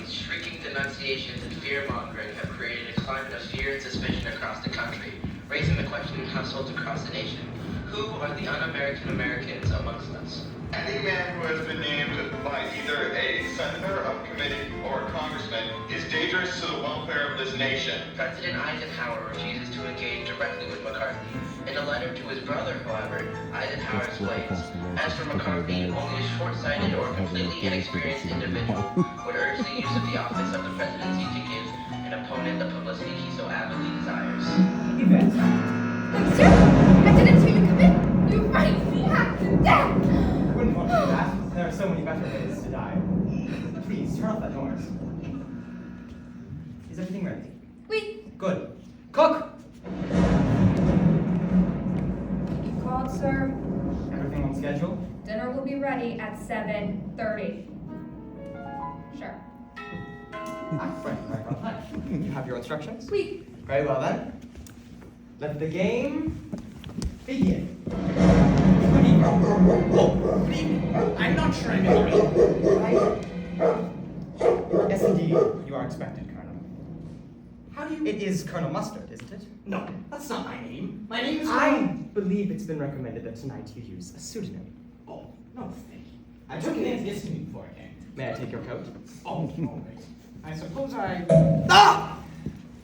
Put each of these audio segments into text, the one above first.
parties, shrieking denunciations, and fear-mongering have created a climate of fear and suspicion across the country, raising the question in households across the nation. Who are the un-American Americans amongst us? Any man who has been named by either a senator, a committee, or a congressman is dangerous to the welfare of this nation. President Eisenhower refuses to engage directly with McCarthy. In a letter to his brother, however, Eisenhower explains, as for McCarthy, only a short-sighted or completely inexperienced individual would urge the use of the office of the presidency to give an opponent the publicity he so avidly desires. Yvette. Sir, I didn't see you come in. You're right, we have to death. I wouldn't want to do that. There are so many better ways to die. Please, turn off that noise. Is everything ready? We Good. Cook! You called, sir? Everything on schedule? Dinner will be ready at 7:30. Sure. Right on time. You have your instructions? We Very well then. Let the game begin. I'm not sure I'm in the Yes, indeed. You are expected, Colonel. How do you... It is Colonel Mustard, isn't it? No, that's not my name. My name is... I believe it's been recommended that tonight you use a pseudonym. Oh, no, thank you. I took an antihistamine before I came. May I take your coat? Oh, all right. I suppose I... Ah!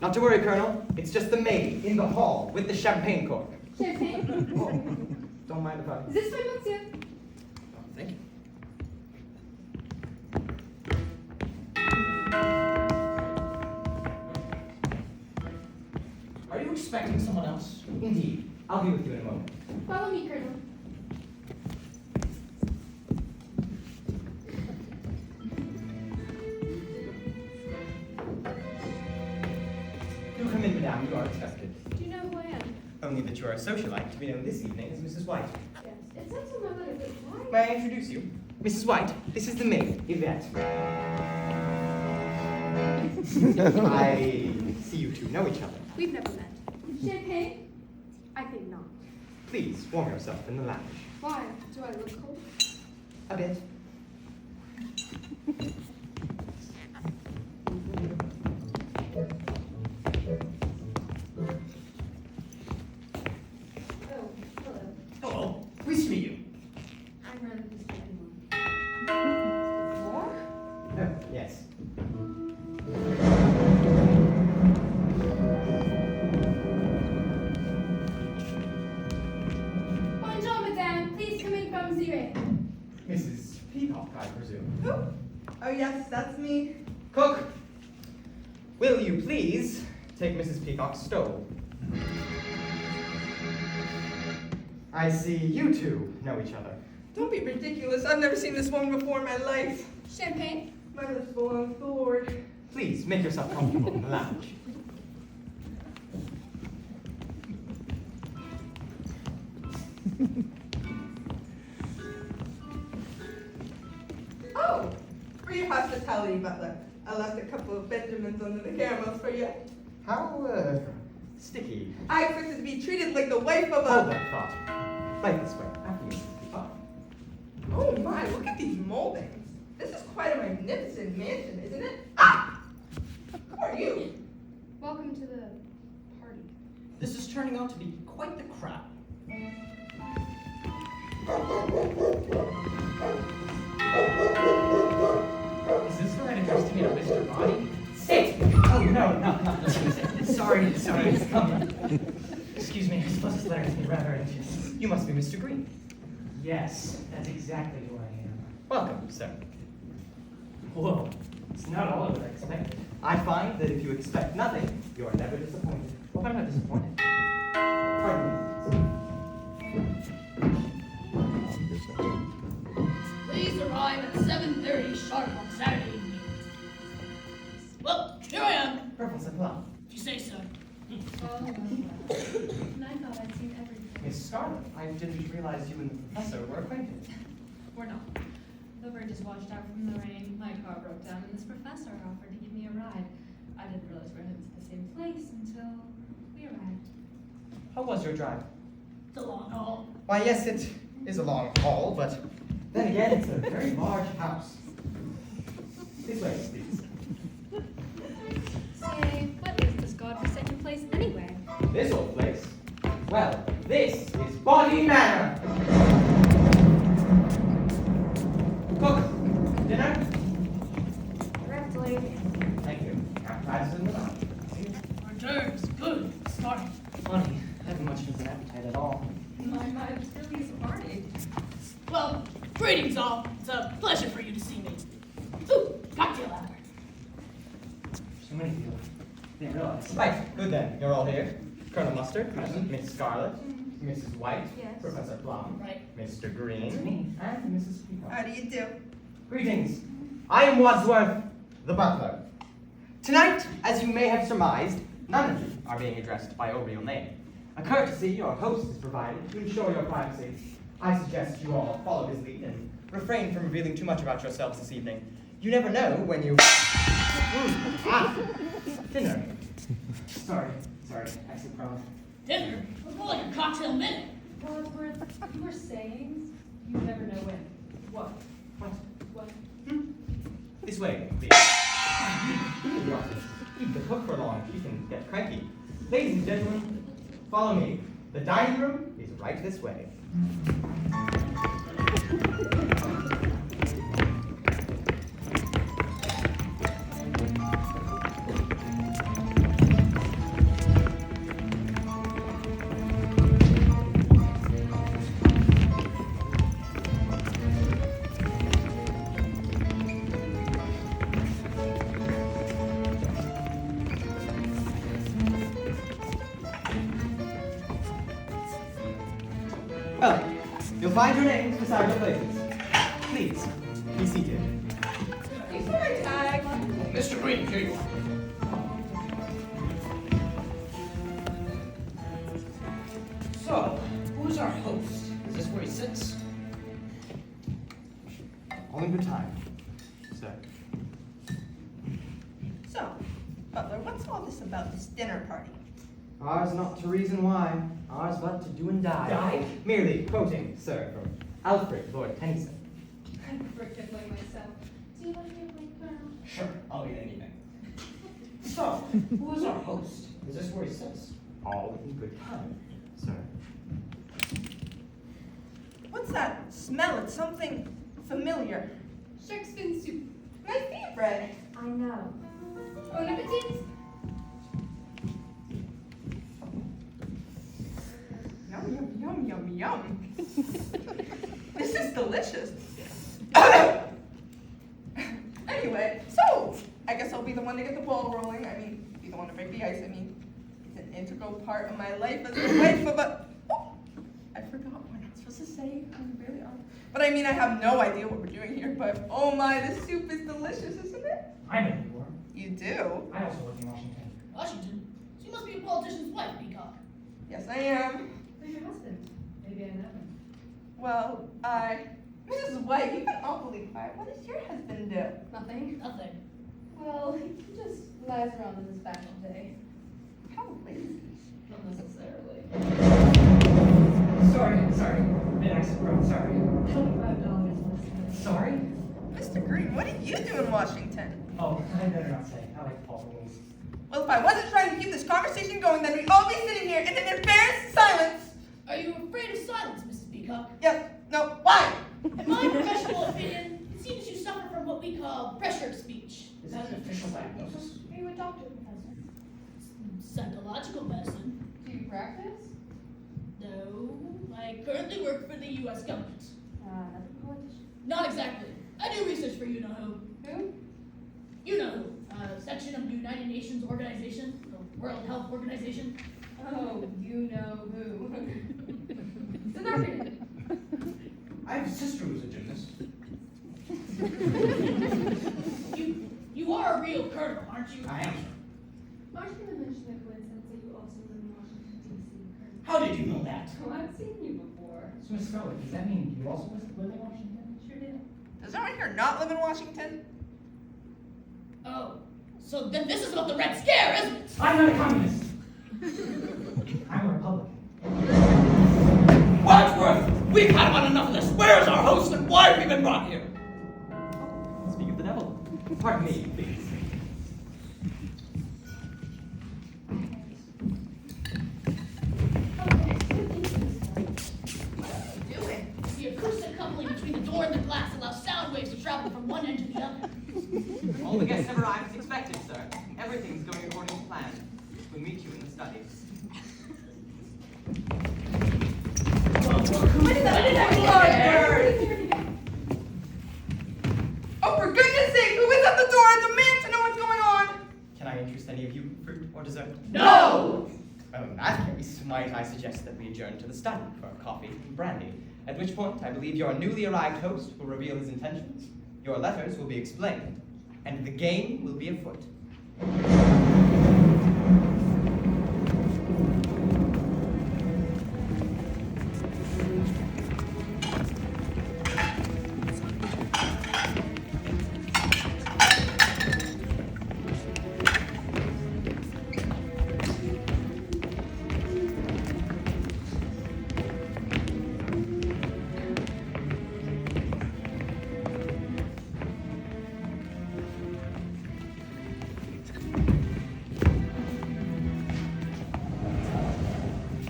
Not to worry, Colonel. It's just the maid in the hall with the champagne cork. champagne. Oh, don't mind if I... Is this my monsieur? Oh, thank you. Are you expecting someone else? Indeed. I'll be with you in a moment. Follow me, Colonel. Do come in, madame. You are expected. Do you know who I am? Only that you are a socialite to be known this evening as Mrs. White. Yes. It says on my letter, but why? May I introduce you? Mrs. White, this is the maid, Yvette. I see you two know each other. We've never met. Champagne? I think not. Please, warm yourself in the lounge. Why? Do I look cold? A bit. Oh, hello. Hello. Pleased to meet you. I'm rather disappointed. More? Oh, yes. Bonjour, madame. Please come in from the rear. Mrs. Peacock, I presume. Who? Oh yes, that's me. Cook, will you please take Mrs. Peacock's stove? I see you two know each other. Don't be ridiculous. I've never seen this woman before in my life. Champagne? My lips belong to the Lord. Please, make yourself comfortable in the lounge. Oh, for your hospitality, butler. I left a couple of Benjamins under the caramels for you. How, sticky. I expected to be treated like the wife of Hold a... that thought. Right this way, after you, Mrs. Peacock. Oh my, look at these moldings. This is quite a magnificent mansion, isn't it? Ah! Who are you? Welcome to the party. This is turning out to be quite the crowd. Is this the right interesting in Mr. Body? Sit! Oh, no. Sorry. Excuse me, I suppose this letter has me rather anxious. You must be Mr. Green. Yes, that's exactly who I am. Welcome, sir. Whoa, it's not all of it I expected. I find that if you expect nothing, you are never disappointed. Hope I'm not disappointed. Pardon me. Please arrive at 7:30 sharp on Saturday evening. Well, here I am, Purple supply. if you say so. Oh, and I thought I'd seen everything. Miss Scarlet, I didn't realize you and the professor were acquainted. We're not. The bridge is washed out from the rain, my car broke down, and this professor offered to give me a ride. I didn't realize we're headed to the same place until we arrived. How was your drive? The long haul. Why, yes, it is a long haul, but then again, it's a very large house. This way, please. Didn't realize. Right, good then. You're all here. Colonel Mustard, present. Miss Scarlet, Mrs. White, Yes. Professor Plum, Right. Mr. Green, and Mrs. Peacock. How do you do? Greetings. I am Wadsworth, the butler. Tonight, as you may have surmised, none of you are being addressed by your real name. A courtesy your host has provided to ensure your privacy. I suggest you all follow his lead and refrain from revealing too much about yourselves this evening. You never know when you... Dinner. Sorry, exit prone. Dinner? We're more like a cocktail minute. Wadsworth, you were saying you never know when. What? What? This way, please. Keep the cook for long. She can get cranky. Ladies and gentlemen, follow me. The dining room is right this way. Well, you'll find your names beside your places. Please, be seated. You see my tag? Mr. Green, here you are. So, who's our host? Is this where he sits? All in good time, sir. So, Butler, what's all this about this dinner party? Ours not to reason why, ours but to do and die. Die? Merely quoting, sir, from Alfred, Lord Tennyson. I prefer Kipling myself. Do you like Kipling, Colonel? Sure, I'll eat anything. So, who is our host? Is this where he sits? All in good time, sir. What's that smell? It's something familiar. Shark's fin soup. My favorite. I know. Bon appetit. Yum, yum, yum, yum, yum. This is delicious. Anyway, so I guess I'll be the one to get the ball rolling. I mean, be the one to break the ice. I mean, it's an integral part of my life as a wife of a... Oh, I forgot what I'm supposed to say. I'm really off. But I mean, I have no idea what we're doing here, but oh my, this soup is delicious, isn't it? I know who you are. You do? I also work in Washington. Washington? So you must be a politician's wife, Peacock. Yes, I am. Who's your husband? Maybe I know him. Well, Mrs. White, you've been awfully quiet. What does your husband do? Nothing. Nothing. Well, he just lies around in his back all day. How lazy. Not necessarily. Sorry. Mid-accent bro, sorry. $25 less than Sorry? Mr. Green, what do you do in Washington? Oh, I better not say. I like Paul rules. Well, if I wasn't trying to keep this conversation going, then we'd all be sitting here in an embarrassed silence. Are you afraid of silence, Mrs. Peacock? Yes, no, why? In my professional opinion, it seems you suffer from what we call pressured speech. Is that an official diagnosis? Are you a doctor, Professor? Psychological medicine. Do you practice? No, I currently work for the U.S. government. Another politician. Not exactly. I do research for you know who. Who? You know who. A section of the United Nations organization, the World Health Organization. Oh, you know who. It's a doctor. I have a sister who's a gymnast. You are a real colonel, aren't you? I am. Aren't you going to mention the coincidence that you also live in Washington, D.C., Colonel? How did you know that? Oh, I've seen you before. So, Miss Scarlet, does that mean you also live in Washington? Sure did. Does anyone here not live in Washington? Oh, so then this is about the Red Scare, isn't it? I'm not a communist. I'm a Republican. Wadsworth, we've had about enough of this. Where is our host and why have we been brought here? Speak of the devil. Pardon me, please. Doing? The acoustic coupling between the door and the glass allows sound waves to travel from one end to the other. All the guests have arrived as expected, sir. Everything's going according to plan. We'll meet you in the study. Oh, for goodness sake, who is at the door? I demand to know what's going on. Can I interest any of you in fruit or dessert? No! Well, in that case, might I suggest that we adjourn to the study for coffee and brandy, at which point I believe your newly arrived host will reveal his intentions, your letters will be explained, and the game will be afoot.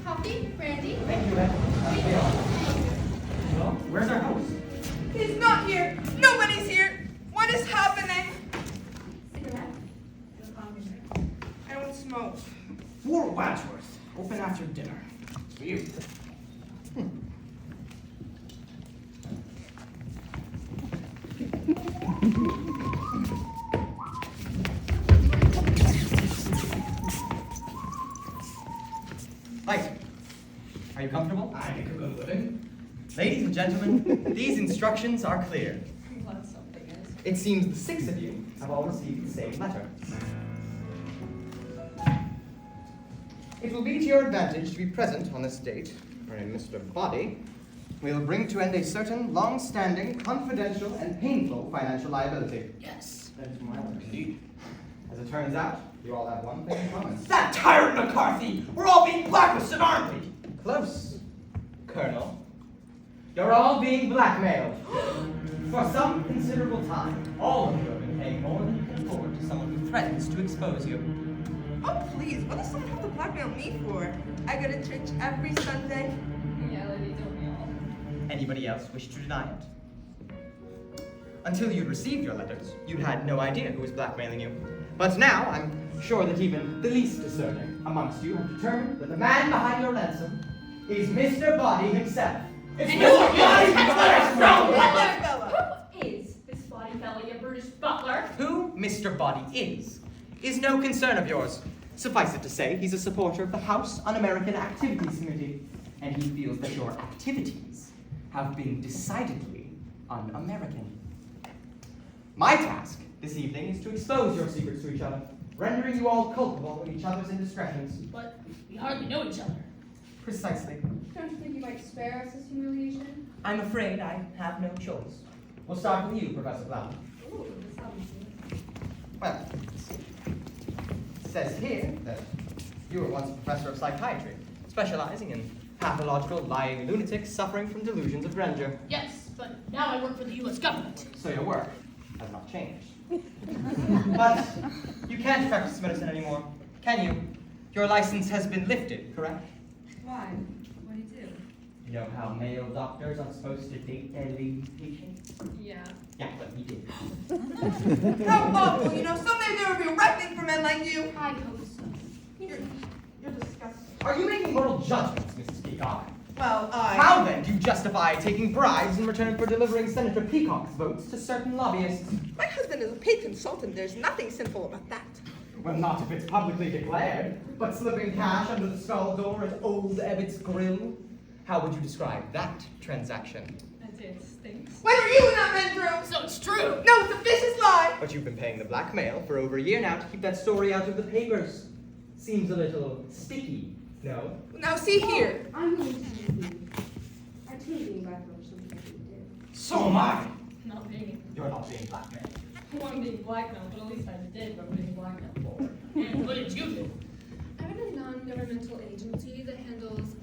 Coffee? Brandy? Thank you, Ed. Well, where's our host? He's not here. Nobody's here. What is happening? Cigarette? I don't smoke. Fort Wadsworth, open after dinner. For you. Light. Are you comfortable? I make a good living. Ladies and gentlemen, these instructions are clear. What something is. It seems the 6 of you have all received the same letter. It will be to your advantage to be present on this date, wherein Mr. Body will bring to end a certain long-standing, confidential, and painful financial liability. Yes. That's my letter. Indeed. As it turns out, you all have one thing in common. That tyrant McCarthy! We're all being blacklisted, aren't we? Close, Colonel. You're all being blackmailed. For some considerable time, all of you have been paying more than you can afford to someone who threatens to expose you. Oh, please. What does someone have to blackmail me for? I go to church every Sunday. Yeah, ladies, don't we all? Anybody else wish to deny it? Until you'd received your letters, you'd had no idea who was blackmailing you. But now, I'm sure that even the least discerning amongst you have determined that the man behind your ransom is Mr. Body himself. It's Mr. Body! Bella. Who is this body fella, you British butler? Who Mr. Body is no concern of yours. Suffice it to say, he's a supporter of the House Un-American Activities Committee, and he feels that your activities have been decidedly un-American. My task this evening is to expose your secrets to each other, rendering you all culpable of each other's indiscretions. But we hardly know each other. Precisely. Don't you think you might spare us this humiliation? I'm afraid I have no choice. We'll start with you, Professor Blount. Ooh, this sounds good. Well, it says here that you were once a professor of psychiatry, specializing in pathological lying lunatics suffering from delusions of grandeur. Yes, but now I work for the U.S. government. So your work has not changed. But you can't practice medicine anymore, can you? Your license has been lifted, correct? Why? What do you do? You know how male doctors are supposed to date their lady patients? Yeah. Yeah, but he did. How awful. You know, someday there will be a reckoning for men like you. I hope so. You're disgusting. Are you making moral judgments, Mrs. Peacock? Well, How then do you justify taking bribes in return for delivering Senator Peacock's votes to certain lobbyists? My husband is a paid consultant. There's nothing sinful about that. Well, not if it's publicly declared, but slipping cash under the stall door at Old Ebbitt's Grill. How would you describe that transaction? I'd say it stinks. When were you in that bedroom? So it's true. No, it's a vicious lie. But you've been paying the blackmail for over a year now to keep that story out of the papers. Seems a little sticky, no? Now see here. I'm willing to believe. Our team being blackmailed is something that we did. So am I. Not being. You're not being blackmailed. I wasn't being blackmailed, but at least I did what being blackmailed for. And what did you do? I'm in a non-governmental agency that handles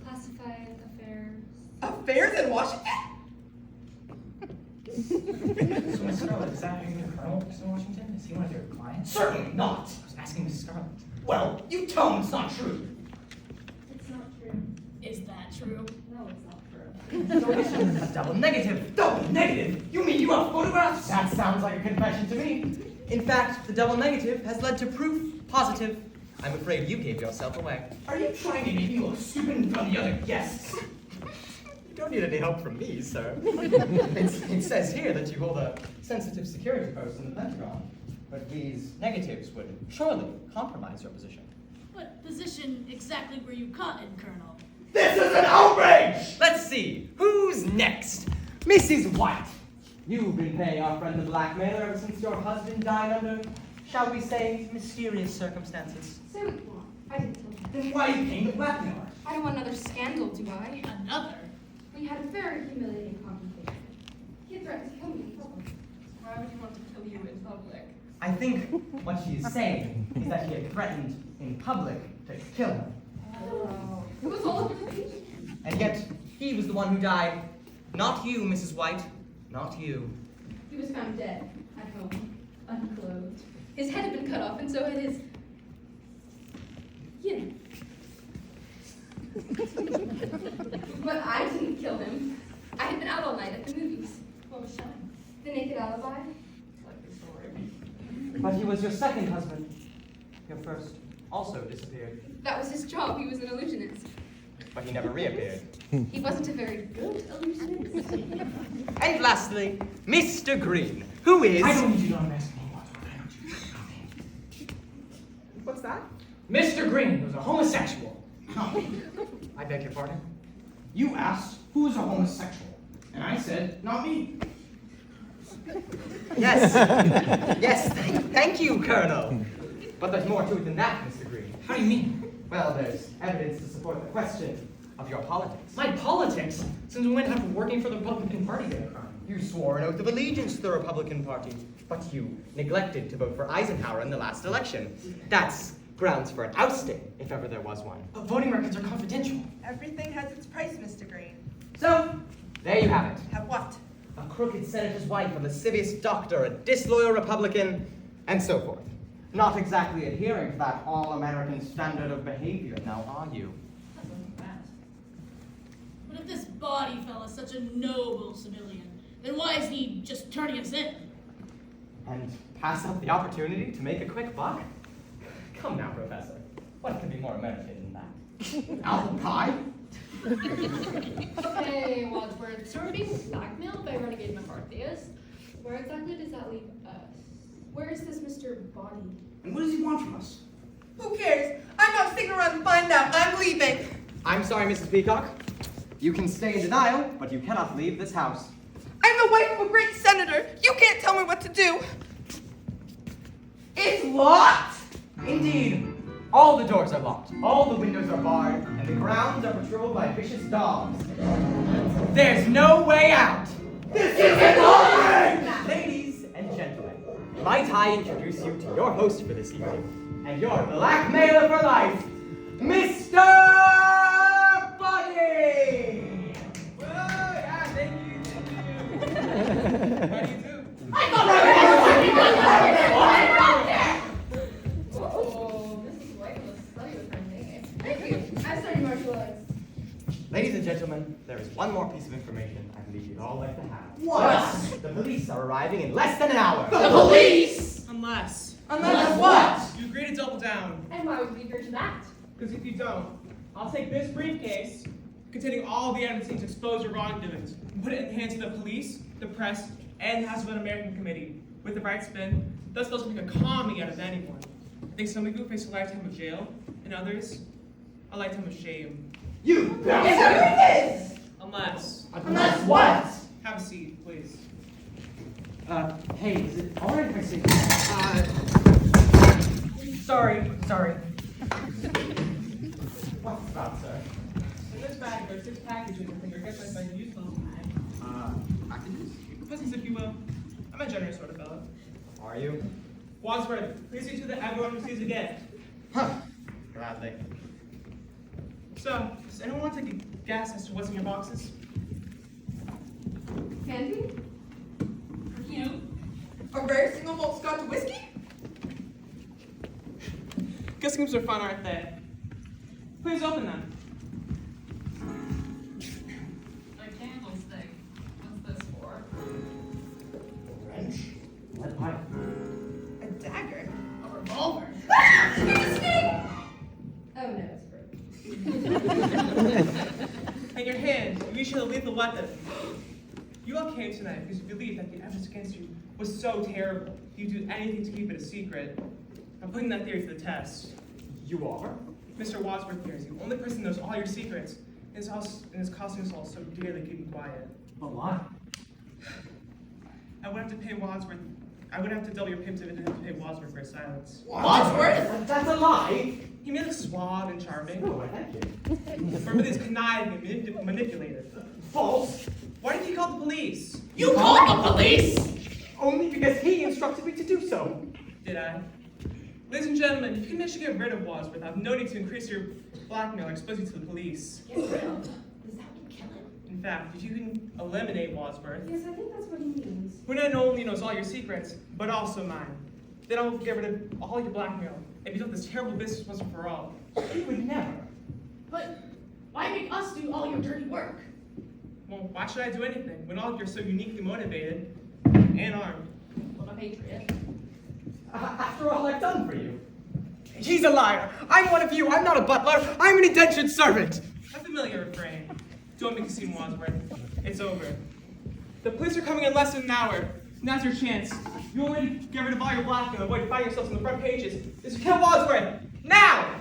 classified affairs. Affairs in Washington? So, Miss Scarlett, is that who the Colonel is in Washington? Is he one of your clients? Certainly not. I was asking Miss Scarlett. Well, you tell him it's not true. It's not true. Is that true? No, it's not true. So this is a double negative. Double negative? You mean you have photographs? That sounds like a confession to me. In fact, the double negative has led to proof positive. I'm afraid you gave yourself away. Are you trying to make me look stupid in front of the other guests? You don't need any help from me, sir. It says here that you hold a sensitive security post in the Pentagon. But these negatives would surely compromise your position. What position exactly were you caught in, Colonel? This is an outrage! Let's see, who's next? Mrs. White. You've been paying our friend the blackmailer ever since your husband died under, shall we say, mysterious circumstances. So, I didn't tell you. Then why are you paying the blackmailer? I don't want another scandal, do I? Another? We had a very humiliating confrontation. He had threatened to kill me in public. Why would you want to kill you in public? I think what she is saying is that he had threatened in public to kill her. Oh. It was all over the page. And yet, he was the one who died. Not you, Mrs. White. Not you. He was found dead at home, unclothed. His head had been cut off, and so had his. You know. But I didn't kill him. I had been out all night at the movies. What was showing? The Naked Alibi. Like the story. But he was your second husband. Your first also disappeared. That was his job. He was an illusionist. But he never reappeared. He wasn't a very good illusionist. And lastly, Mr. Green, who is... I don't need you to unmask me, Wadsworth. I don't you. What's that? Mr. Green was a homosexual. I beg your pardon? You asked who is a homosexual, and I said, not me. Yes. Yes, thank you, Colonel. But there's more to it than that, Mr. Green. How do you mean? Well, there's evidence to support the question of your politics. My politics? Since when have working for the Republican Party been a crime? You swore an oath of allegiance to the Republican Party, but you neglected to vote for Eisenhower in the last election. That's grounds for an ousting, if ever there was one. But voting records are confidential. Everything has its price, Mr. Green. So, there you have it. Have what? A crooked senator's wife, a lascivious doctor, a disloyal Republican, and so forth. Not exactly adhering to that all-American standard of behavior, now are you? That wasn't bad. But if this body fella is such a noble civilian, then why is he just turning us in? And pass up the opportunity to make a quick buck? Come now, Professor. What could be more American than that? Apple pie? Okay, Wadsworth, so we're being blackmailed by renegade McCarthyist. Where exactly does that leave us? Where is this Mr. Body? And what does he want from us? Who cares? I'm not sticking around to find out. I'm leaving. I'm sorry, Mrs. Peacock. You can stay in denial, but you cannot leave this house. I'm the wife of a great senator. You can't tell me what to do. It's locked. Indeed. All the doors are locked, all the windows are barred, and the grounds are patrolled by vicious dogs. There's no way out! This is an outrage! Ladies and gentlemen, might I introduce you to your host for this evening, and your blackmailer for life, Mr. Buddy! Well, yeah, thank you. How do you do? Ladies and gentlemen, there is one more piece of information I believe you'd all like to have. What? The police are arriving in less than an hour. The police! Unless Unless what? you agree to double down. And why would we agree to that? Because if you don't, I'll take this briefcase containing all the evidence to expose your wrongdoings and put it in the hands of the police, the press, and the House of Un-American Committee. With the right spin, thus they'll make a commie out of anyone. I think some of you face a lifetime of jail, and others, a lifetime of shame. You Is that what it is? Unless, Unless what? have a seat, please. Hey, is it alright if I say, Sorry. what's that, sir? In this bag, there's 6 packages I think are guessed by useful. Packages? Pussies, if you will. I'm a generous sort of fellow. Are you? Wadsworth, please see to that everyone receives a gift. Huh. Gladly. So, does anyone want to take a guess as to what's in your boxes? Candy? You? A rare single malt Scotch whiskey? Gift schemes are fun, aren't they? Please open them. A candlestick. What's this for? Wrench. Lead pipe. A dagger? A revolver. Oh no, it's fruit. In your hand, you each had a lethal weapon. You all came tonight because you believed that the evidence against you was so terrible he'd do anything to keep it a secret. I'm putting that theory to the test. You are? Mr. Wadsworth here is the only person who knows all your secrets, and is costing us all so dearly keeping quiet. But why? I would have to pay Wadsworth. I would have to double your payment if I didn't have to pay Wadsworth for his silence. Wadsworth? That's a lie! He may look suave and charming, Oh, thank you. but he's conniving and manipulative. False! Why did he call the police? You called the police? Only because he instructed me to do so. Did I? Ladies and gentlemen, if you can manage to get rid of Wadsworth, I have no need to increase your blackmail or expose you to the police. Get rid of him. Does that mean kill him? In fact, if you can eliminate Wadsworth, Yes, I think that's what he means. who not only knows all your secrets, but also mine, then I will get rid of all your blackmail and be done with this terrible business once and for all. He would never. But why make us do all your dirty work? Well, why should I do anything when all of you are so uniquely motivated and armed? I'm a patriot. After all I've done for you. He's a liar. I'm one of you. I'm not a butler. I'm an indentured servant. A familiar refrain. Don't make a scene, Wadsworth. It's over. The police are coming in less than an hour. Now's your chance. You already get rid of all your blackmail and avoid finding yourselves on the front pages. This is kill Wadsworth! Now!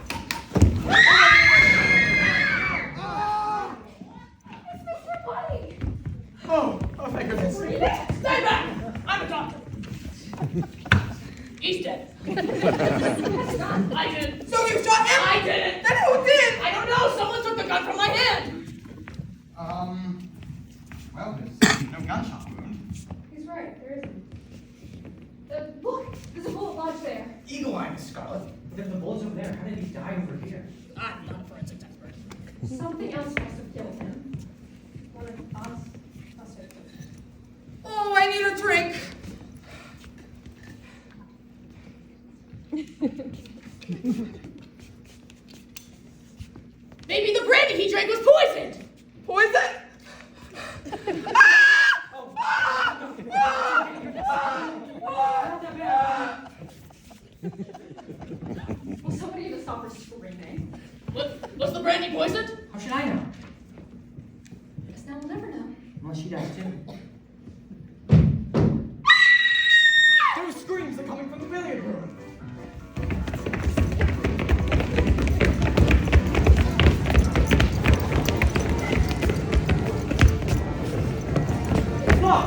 Oh, thank goodness. Stay back! I'm a doctor. He's dead. I did. So you shot him? I didn't. Then who did? I don't know. Someone took the gun from my hand. Well, there's no gunshot wound. He's right, there isn't. Look, there's a bullet lodged there. Eagle eye, Miss Scarlet. But if the bullets over there, how did he die over here? I'm not a forensics expert. Something else must have killed him. One of us must have killed him. Oh, I need a drink. Maybe the brandy he drank was poisoned. Poison? Will somebody even stop her screaming? Was the brandy poisoned? How should I know? Guess now we'll never know. Well, she does too. Those screams are coming from the billiard room. Look!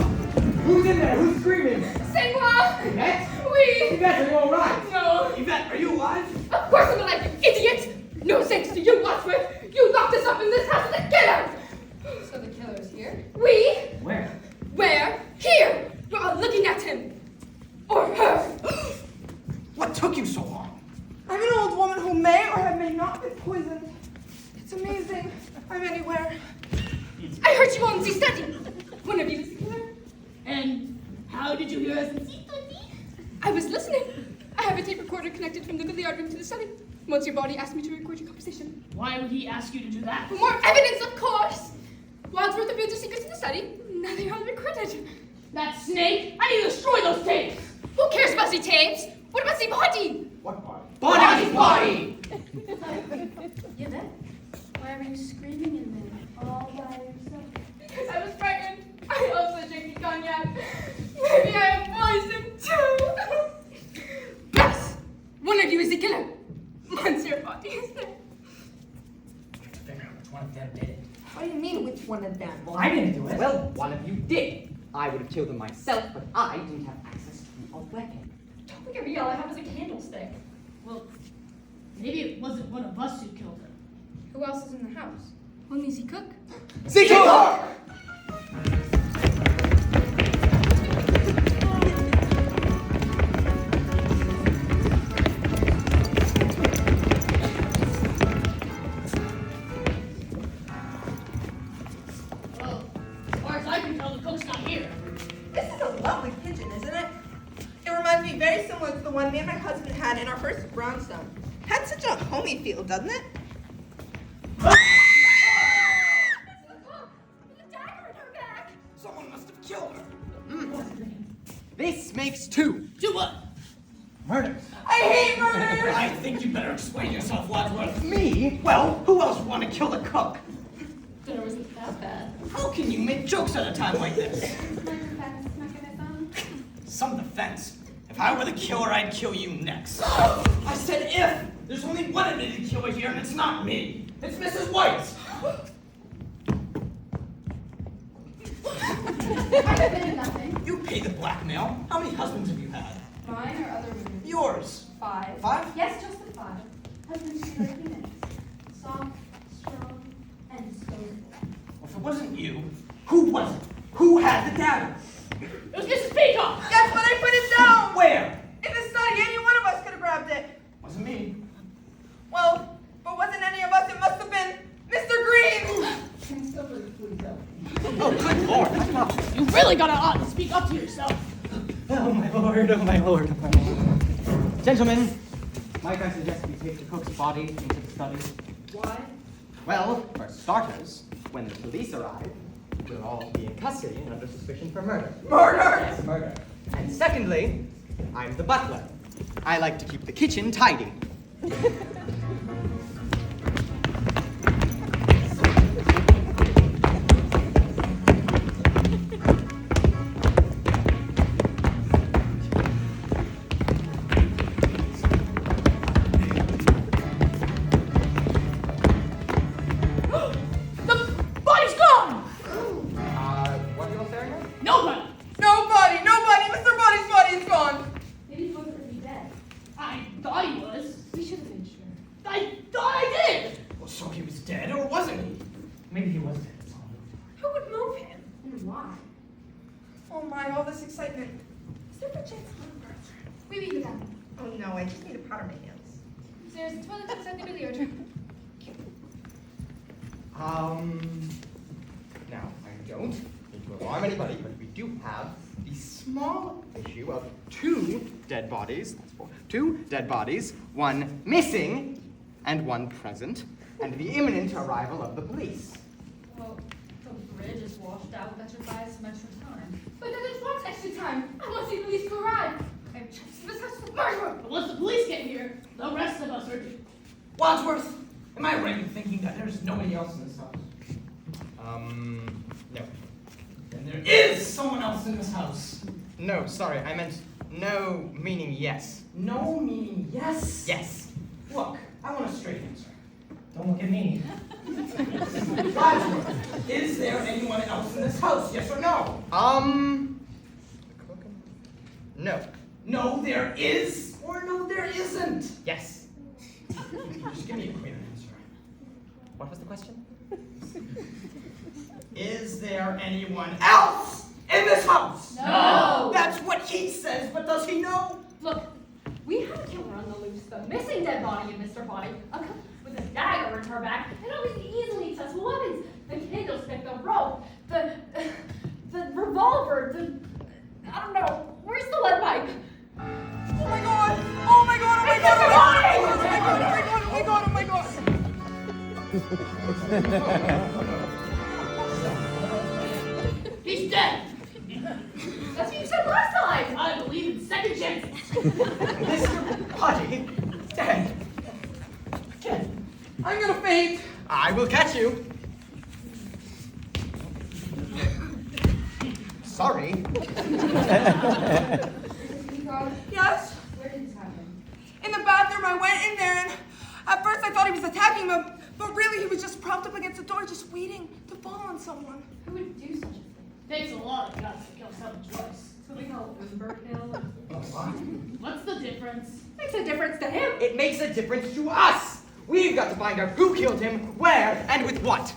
Who's in there? Who's screaming? C'est moi! Yvette? Oui! Yvette, are you alright? No! Yvette, are you alive? Of course I'm alive, you idiot! No thanks to you, Wadsworth! You locked us up in this house with a killer! So the killer's here? We? Where? Where? Here! We're all looking at him! Or her! What took you so long? I'm an old woman who may or may not be poisoned. It's amazing. I'm anywhere. I heard you all in the study! One of you is the killer? And how did you hear us? I was listening. I have a tape recorder connected from the billiard room to the study. Monsieur Body asked me to record your conversation. Why would he ask you to do that? For more evidence, of course! Wadsworth revealed your secrets in the study. Now they are recorded. That snake! I need to destroy those tapes! Who cares about the tapes? What about the body? What body? Body's body! Yvette, why were you screaming in there all by yourself? Because I was frightened. I also drinking cognac. Maybe I am poisoned too. Yes! One of you is the killer. Monsieur Body is there. I have to figure out which one of them did it. What do you mean, which one of them? Well, I didn't do it. Well, one of you did. I would have killed him myself, but I didn't have access to a weapon. Don't look at me, all I have is a candlestick. Well, maybe it wasn't one of us who killed him. Who else is in the house? Only the cook. See, kill her! Well, as far as I can tell, the cook's not here. This is a lovely kitchen, isn't it? It reminds me very similar to the one me and my husband had in our first brownstone. Had such a homey feel, doesn't it? Someone must have killed her. This makes two. Do what? Murders. I hate murder! I think you better explain yourself, Wadsworth. Me? Well, who else would want to kill the cook? Dinner wasn't that bad. How can you make jokes at a time like this? My defense mechanism. Some defense. If If I were the killer, I'd kill you next. I said if! There's only one admitted killer here, and it's not me. It's Mrs. White. I've admitted nothing. You pay the blackmail. How many husbands have you had? Mine or other women? Yours. 5. 5? Yes, just the 5. Husbands should like units. Soft, strong, and disposable. Well, if it wasn't you, who was it? Who had the dagger? It was Mrs. Peacock! Guess what? I put it down! Where? In the study. Any one of us could have grabbed it. Wasn't me. Well, but wasn't any of us. It must have been Mr. Green. Oh, good lord. You really gotta speak up to yourself. Oh, my lord, oh, my lord, oh, my lord. Gentlemen, might I suggest we take the cook's body into the study? Why? Well, for starters, when the police arrive, we'll all be in custody and under suspicion for murder. Murder! Yes, murder. And secondly, I'm the butler. I like to keep the kitchen tidy. The body's gone! What are you all staring at? Nobody! Nobody. Mr. Body's body is gone. Maybe he wasn't really dead. I thought he was. We should have been sure. I thought I did! Well, so he was dead, or wasn't he? Maybe he was dead. That's all. Who would move him? And why? Oh my, all this excitement. Is there a chance I'm a birth? We beat it down. Oh no, I just need to powder my hands. There's a toilet outside the billiard room. Now, I don't need to alarm anybody, but we do have the small issue of 2 dead bodies. That's 4. 2 dead bodies, 1 missing, and 1 present, and the imminent arrival of the police. Well, the bridge is washed out. That should buy us some extra time. But then there's what extra time? I want to see police to arrive. I'm just this has to murder. But once the police get here, the rest of us are... Wadsworth, am I right in thinking that there's nobody else in this house? No. Then there is someone else in this house. No, sorry, I meant no, meaning yes. No meaning yes? Yes. Look, I want a straight answer. Don't look at me. Wadsworth, is there anyone else in this house, yes or no? No. No, there is, or no, there isn't. Yes. Just give me a clear answer. What was the question? Is there anyone else in this house? No. That's what he says, but does he know? Look, we have a killer on the loose. The missing dead body of Mr. Body, a couple with a dagger in her back, and obviously easily accessible weapons. The candlestick, the rope, the revolver, I don't know. Where's the lead pipe? Oh my god! Oh my god! Oh my god! Oh my god! Oh my god! Oh my god! Oh my god! He's dead! That's what you said last time! I believe in second chances! Mr. Body dead. Ken, I'm gonna faint. I will catch you. Sorry. Yes? Where did this happen? In the bathroom, I went in there and at first I thought he was attacking me, but really he was just propped up against the door, just waiting to fall on someone. Who would do such a thing? Takes a lot of guts to kill someone twice. That's what we call Wimber kill. What's the difference? Makes a difference to him. It makes a difference to us. We've got to find out who killed him, where, and with what.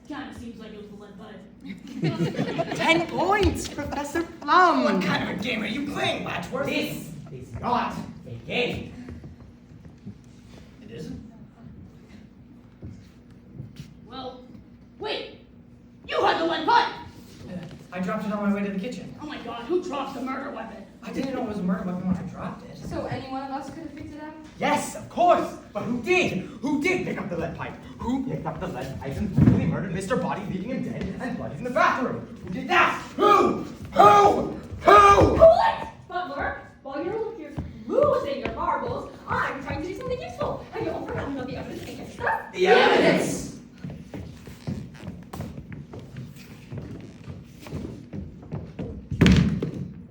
Kinda seems like it was the lead pipe. 10 points, Professor Plum. what kind of a game are you playing, Wadsworth? This is not a game. It isn't. Well, wait! You had the lead pipe! I dropped it on my way to the kitchen. Oh my god, who dropped the murder weapon? I didn't know it was a murder weapon when I dropped it. So any one of us could have picked it up? Yes, of course. But who did? Who did pick up the lead pipe? Who picked up the lead pipe and brutally murdered Mr. Body, leaving him dead and bloody in the bathroom? Who did that? Who? Cool it! Butler, while you're here losing your marbles, I'm trying to do something useful. And you'll forgotten about the evidence against us. The evidence!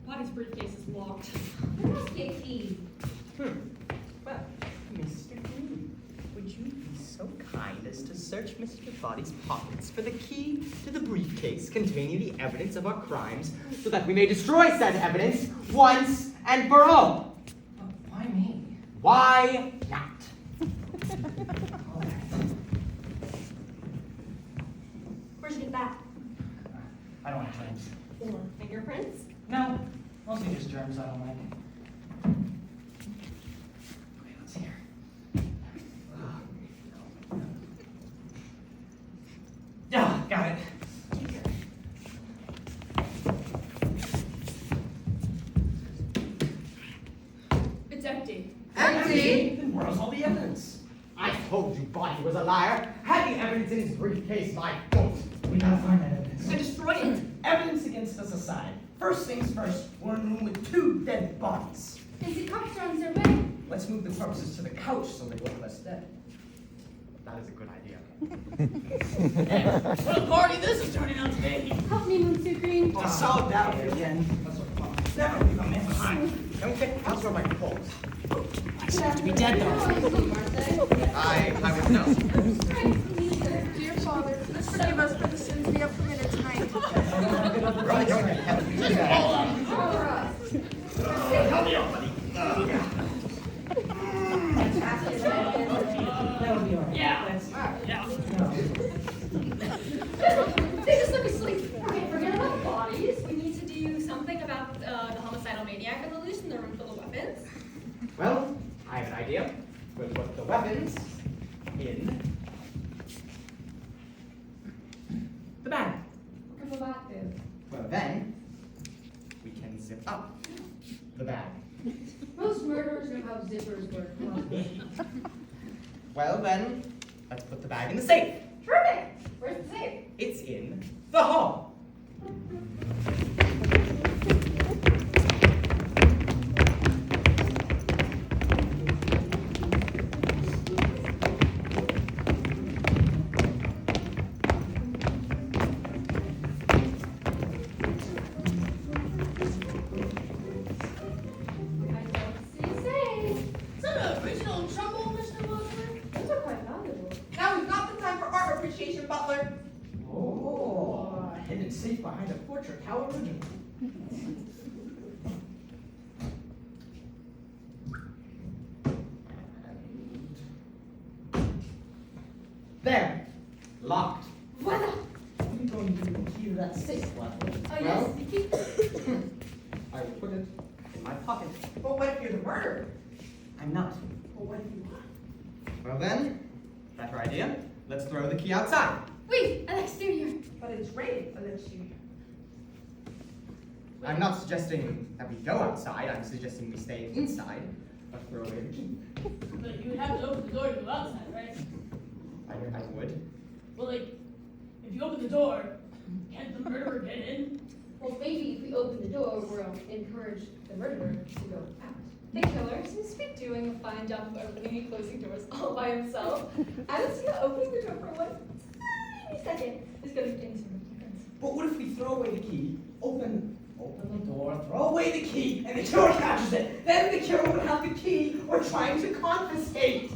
Body's briefcase is locked. There must be a key. Well, Mr. Green, would you be so kind as to search Mr. Body's pockets for the key to the briefcase containing the evidence of our crimes, so that we may destroy said evidence once and for all? Why me? Why not? Where'd you get that? I don't have germs. Or fingerprints? No, mostly just germs I don't like. Okay, let's see here. Yeah, got it. It's empty. Empty? Then where's all the evidence? I told you Body was a liar. Had the evidence in his briefcase, my foot. We gotta find that evidence. I destroyed it. Evidence against us aside. First things first, we're in a room with 2 dead bodies. Is the cops on their way? Let's move the corpses to the couch so they look less dead. That is a good idea. What a party this is turning out to be. Help me, Mr. Green. Oh, solidarity again. That's what fun. Never leave a man behind. Don't get out of my clothes. I seem to be dead though. I would know. Dear Father, please forgive us for the sins we have committed tonight. Right, don't have to do that. Help me out, buddy. That'll be all right. Yeah. Yeah. They just look asleep. Okay, forget about bodies. We need to do something about the homicidal maniac on the loose in the room full of weapons. Well, I have an idea. We'll put the weapons in the bag. What can the back do? Well, then we can zip up the bag. Most murderers know how zippers work. Well, then let's put the bag in the safe. Perfect! Where's the safe? It's in the hall. I don't see a safe. Is that an original trouble, Mr. Butler? Those are quite valuable. Now is not the time for art appreciation, Butler. Oh, hidden safe behind a portrait. How original. There. Locked. Voila! What are you going to do with the key to that safe, Butler? Oh, yes, Well. the key. I will put it in my pocket. But what if you're the murderer? I'm not. But what if you are? Well then, better idea. Let's throw the key outside. Wait, an exterior. But it's raining for this year. I'm not suggesting that we go outside. I'm suggesting we stay inside, but throw away the key. But you would have to open the door to go outside, right? I would. Well, like, if you open the door, can't the murderer get in? Well, maybe if we open the door, we'll encourage the murderer to go out. The killer seems to be doing a fine job of opening and closing doors all by himself. I don't see how opening the door for one tiny second is going to make any sort of difference. But what if we throw away the key, open the door, throw away the key, and the killer catches it? Then the killer would have the key we're trying to confiscate.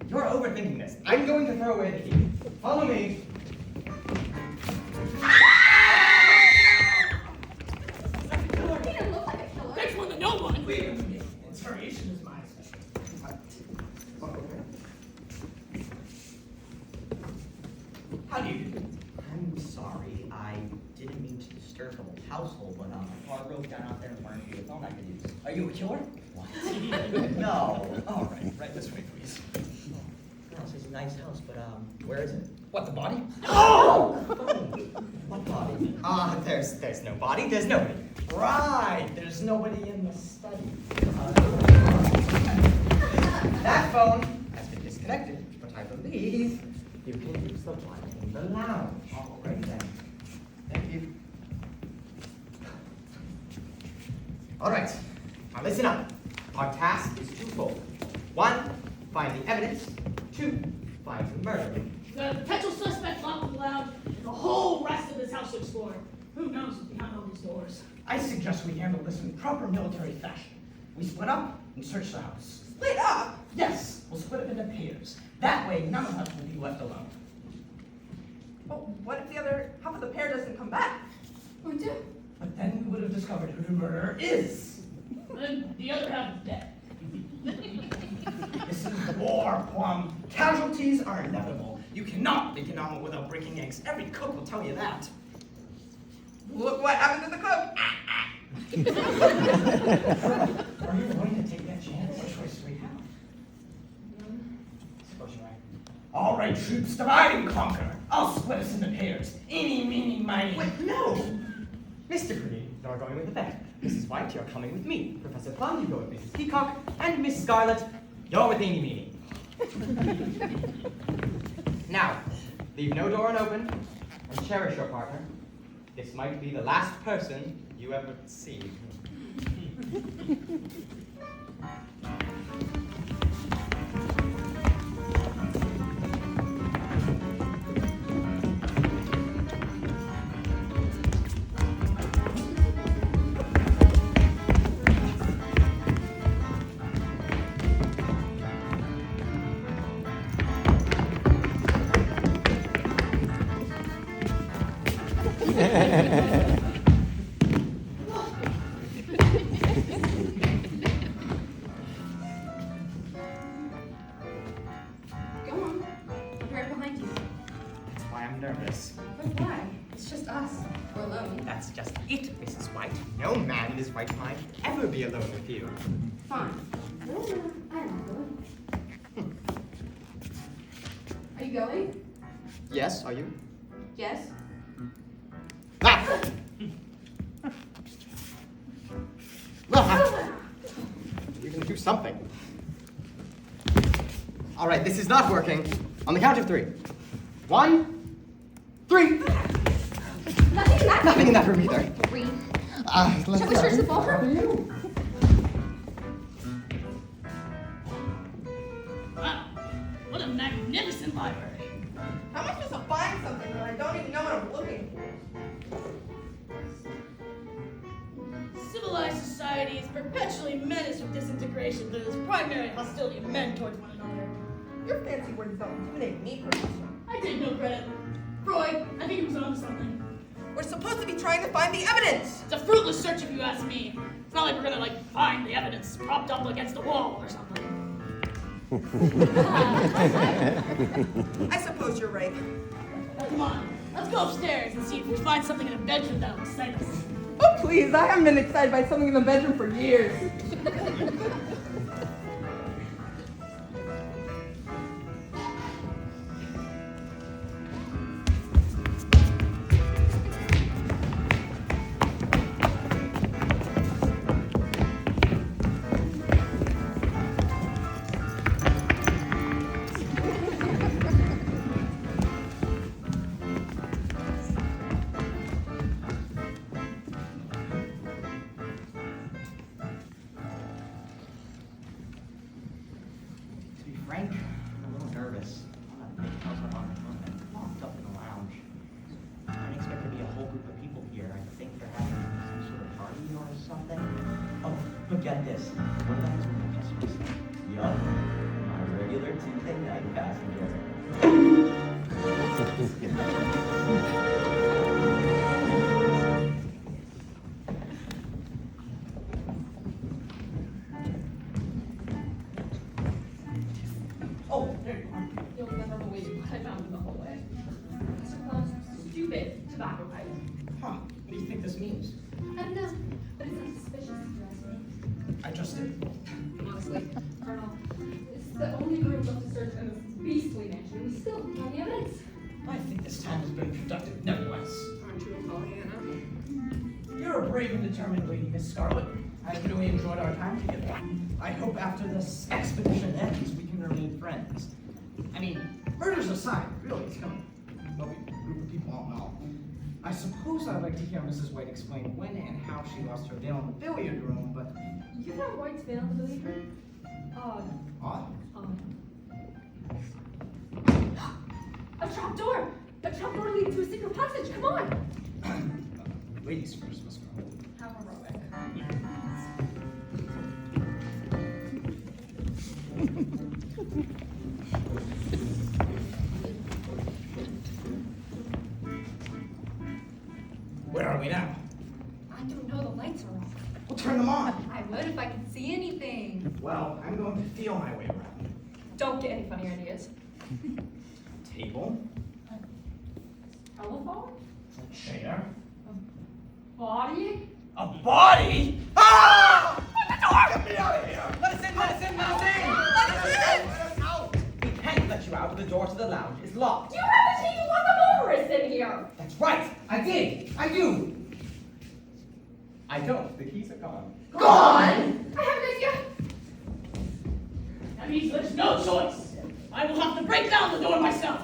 You're overthinking this. I'm going to throw away the key. Follow me. He didn't look like a killer. Next one to no one. Wait a minute. Inspiration is my specialty. How do you do? I'm sorry. I didn't mean to disturb the whole household, but my car broke down out there and wanted to be a phone I could use. Are you a killer? What? No. All right. Right this way, please. This is a nice house, but where is it? What, the body? Oh! What body? There's no body. There's nobody. Right, there's nobody in the study. That phone has been disconnected, but I believe you can use the one in the lounge. All right then. Thank you. All right. Now listen up. Our task is twofold. 1, find the evidence. 2, find the murderer. The potential suspect locked in the lounge, and the whole rest of this house to explore. Who knows what's behind all these doors? I suggest we handle this in proper military fashion. We split up and search the house. Split up? Yes, we'll split up into pairs. That way, none of us will be left alone. But what if the other half of the pair doesn't come back? What do? But then we would have discovered who the murderer is. Then the other half is dead. This is war, Plum. Casualties are inevitable. You cannot make an omelet without breaking eggs. Every cook will tell you that. Look what happened to the cook. Are you willing to take that chance? What choice do we have? Suppose you're right. All right, troops, divide and conquer. I'll split us into pairs. Eeny, meeny, miny. Wait, no! Mr. Green, you're going with the vet. Mrs. White, you're coming with me. Professor Plum, you go with Mrs. Peacock. And Miss Scarlet, you're with Eeny Meeny. Now, leave no door unopened and cherish your partner. This might be the last person you ever see. Go on. I'll be right behind you. That's why I'm nervous. But why? It's just us. We're alone. That's just it, Mrs. White. No man in his right mind would ever be alone with you. Fine. No, I'm not going. Are you going? Yes, are you? Yes. Ah! Ah! You're gonna do something. All right, this is not working. On the count of 3. 1, 3. Nothing in that Nothing in that room either. 3. Let's Shall we search the ballroom? Wow, what a magnificent library. How am I supposed to find something when I don't even know what I'm looking for? Civilized society is perpetually menaced with disintegration through this primary hostility of men towards one another. Your fancy words don't intimidate me, Professor. I take no credit. Freud, I think he was onto something. We're supposed to be trying to find the evidence. It's a fruitless search if you ask me. It's not like we're gonna, find the evidence propped up against the wall or something. I suppose you're right. Now, come on, let's go upstairs and see if we find something in the bedroom that'll excite us. Oh, please, I haven't been excited by something in the bedroom for years. To be frank, I'm a little nervous. All that big house I'm on locked up in the lounge. I didn't expect there to be a whole group of people here. I think they're having some sort of party or something. Oh, but get this. What about this professor? Yup, my regular Tuesday night passenger. Oh, there you are. You'll never believe what I found in the hallway. Mr. Plum's stupid tobacco pipe. Huh, what do you think this means? I don't know, but it's not suspicious if you ask me. I just did. Honestly, Colonel, it's the only room left to search in this beastly mansion. We still don't have the evidence. I think this time has been productive, nevertheless. Aren't you a Pollyanna? You're a brave and determined lady, Miss Scarlet. I've really enjoyed our time together. I hope after this expedition ends, we can remain friends. I mean, murders aside, really, it's kind of a group of people all in all. I suppose I'd like to hear Mrs. White explain when and how she lost her veil in the billiard room, but... You know White's veil in the billiard room? Odd. A trap door! A trap door leading to a secret passage, come on! Ladies first, Miss Scarlet. How heroic. Where are we now? I don't know, the lights are off. We'll turn them on. I would if I could see anything. Well, I'm going to feel my way around. Don't get any funny ideas. Table, Telephone? a chair, Body? a body. Ah! Open the door! Get me out of here! Let us in, let us in, let us in! Let us in! Let us out! We can't let you out. The door to the lounge is locked. You have a key to let the motorist in here! That's right. I did. I do. I don't. The keys are gone. Gone! I have an idea. That means there's no choice. I will have to break down the door myself.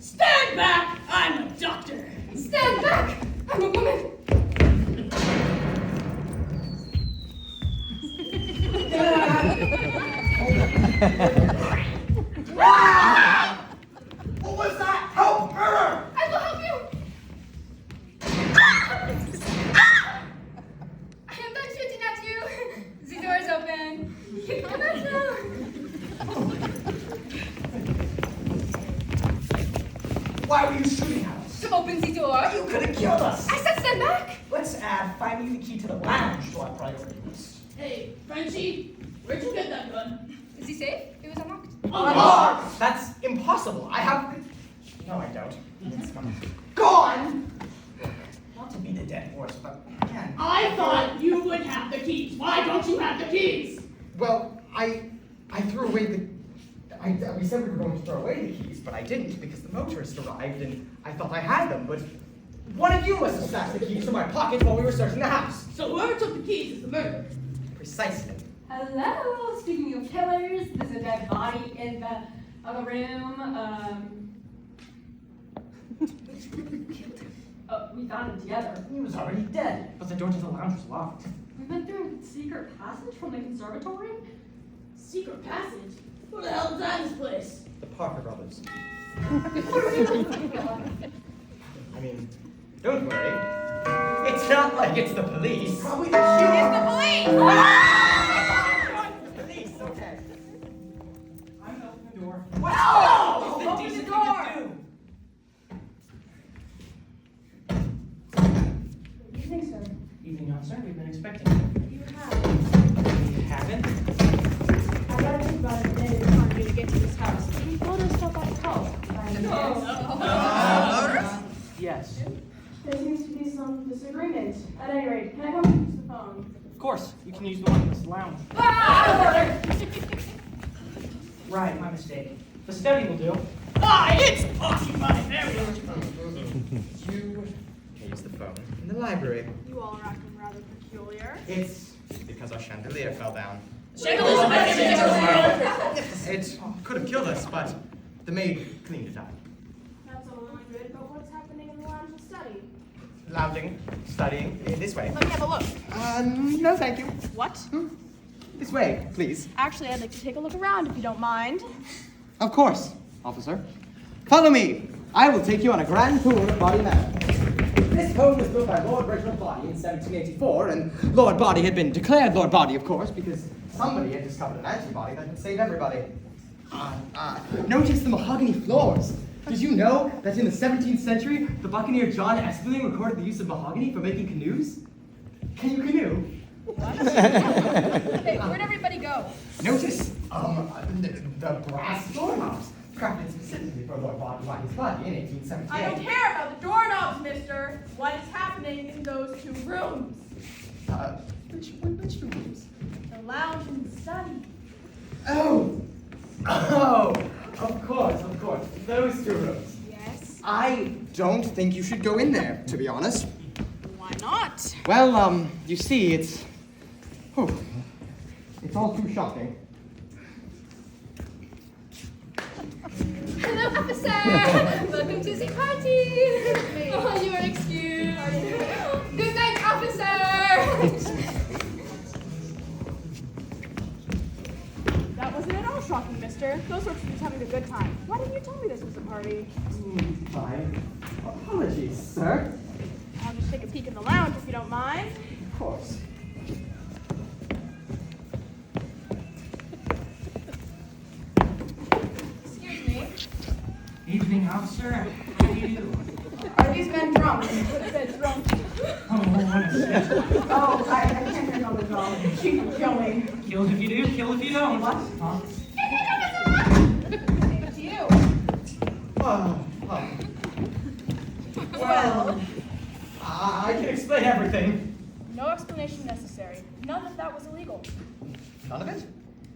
Stand back! I'm a doctor. Stand back! I'm a woman! What was that? Help! Murder! I will help you! I am done shooting at you! The door is open. You cannot know. Why were you shooting at us? To open the door. You could have killed us. I said stand back! Let's add finding the key to the lounge to our priority list. Hey, Frenchie, where'd you get that gun? Is he safe? It was unlocked. Unlocked! That's impossible. I have. No, I don't. It's gone. Gone! Not to beat a dead horse, but again. I thought you would have the keys. Why don't you have the keys? Well, I threw away the. We said we were going to throw away the keys, but I didn't because the motorist arrived and I thought I had them. But one of you must have snatched the keys from my pocket while we were searching the house. So whoever took the keys is the murderer. Precisely. Hello, speaking of killers, there's a dead body in the other room. We found him together. He was already dead, but the door to the lounge was locked. We went through a secret passage from the conservatory. Secret passage? Who the hell designed this place? The Parker brothers. I mean, don't worry. It's not like it's the police. Probably the shooting. It's the police! The police, okay. I'm gonna open the door. What? It's Open the the decent door! thing to do. Evening, sir. Evening, officer. We've been expecting you. You have. We haven't? I gotta think about it a day to find you to get to this house. We told us stuff on the house. Yes. There seems to be some disagreement. At any rate, can I come use the phone? Of course. You can use the one in this lounge. Right, my mistake. The study will do. Ah, it's occupied. There we go. You can use the phone in the library. You all are acting rather peculiar. It's because our chandelier fell down. Chandeliers are best things in the world. It could have killed us, but the maid cleaned it up. That's all well and good, but what's happening in the lounge and study? Lounging, studying, this way. Let me have a look. No thank you. What? This way, please. Actually, I'd like to take a look around if you don't mind. Of course, officer. Follow me. I will take you on a grand tour of Body Manor. This home was built by Lord Reginald Body in 1784, and Lord Body had been declared Lord Body, of course, because somebody had discovered an antibody that would save everybody. Notice the mahogany floors. Did you know that in the 17th century, the buccaneer John Espeling recorded the use of mahogany for making canoes? Can you canoe? Hey, where'd everybody go? Notice the brass doorknobs, crafted specifically for Lord Body's body in 1878. I don't care about the doorknobs, mister. What is happening in those two rooms? Which rooms? The lounge and the study. Oh, of course, those two rooms. Yes. I don't think you should go in there, to be honest. Why not? Well, you see, it's all too shocking. Hello, officer! Welcome to the party! Oh, you are excused. Good night, officer! That wasn't at all shocking, mister. Those folks were just having a good time. Why didn't you tell me this was a party? Fine. Apologies, sir. I'll just take a peek in the lounge if you don't mind. course. Excuse me. Evening, officer. How do you do? Are these men drunk? Drunk. Oh, what a shit. Oh, I can't handle the drunk. She can kill me. Kill if you do, kill if you don't. What? Huh? It's you. Oh. Well, I can explain everything. No explanation necessary. None of that was illegal. None of it?